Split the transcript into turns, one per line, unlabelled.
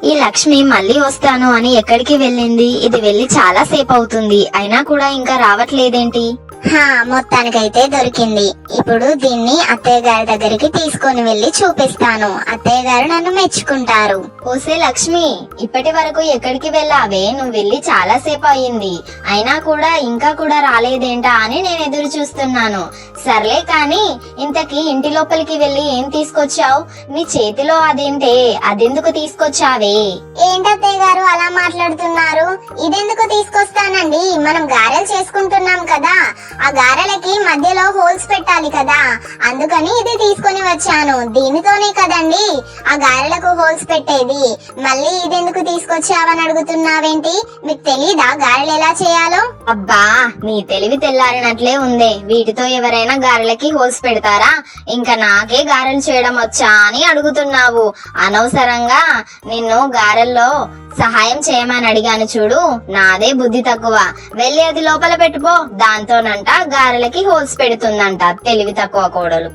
ఈ లక్ష్మి మళ్ళీ వస్తాను అని ఎక్కడికి వెళ్ళింది? ఇది వెళ్లి చాలా సేపు అవుతుంది, అయినా కూడా ఇంకా రావట్లేదేంటి?
మొత్తానికైతే దొరికింది. ఇప్పుడు దీన్ని అత్తయ్య గారి దగ్గరికి తీసుకొని వెళ్లి చూపిస్తాను. అత్తయ్య గారు నన్ను మెచ్చుకుంటారు.
ఓసే లక్ష్మి, ఇప్పటి వరకు ఎక్కడికి వెళ్ళావే? నువ్వు వెళ్ళి చాలా సేపు అయ్యింది, అయినా కూడా ఇంకా కూడా రాలేదేంటా అని నేను ఎదురు చూస్తున్నాను. సర్లే కాని ఇంతకీ ఇంటి లోపలికి వెళ్ళి ఏం తీసుకొచ్చావు? నీ చేతిలో అదేంటే, అదెందుకు తీసుకొచ్చావే?
ఏంటత్తయ్య గారు అలా మాట్లాడుతున్నారు? ఇదెందుకు తీసుకొస్తానండి? మనం గారెలు చేసుకుంటున్నాం కదా, ఆ గారెలకి మధ్యలో హోల్స్ పెట్టాలి కదా, అందుకని ఇది తీసుకొని వచ్చాను. దీనితోనే కదండి ఆ గారెలకు హోల్స్ పెట్టేది. మళ్ళీ ఇదెందుకు తీసుకొచ్చావని అడుగుతున్నావేంటి? మీకు తెలీదా గారెలు ఎలా చేయాలో?
అబ్బా, నీ తెలివి తెల్లారినట్లే ఉందే. వీటితో ఎవరైనా గారెలకి హోల్స్ పెడతారా? ఇంకా నాకే గారెలు చేయడం వచ్చా అని అడుగుతున్నావు. అనవసరంగా నిన్ను గారెల్లో సహాయం చేయమని అడిగాను చూడు. నాదే బుద్ధి తక్కువ. వెళ్ళి అది లోపల పెట్టుకో. దాంతోనంట గారెలకి హోల్స్ పెడుతుందంట తెలివి తక్కువ కోడలు.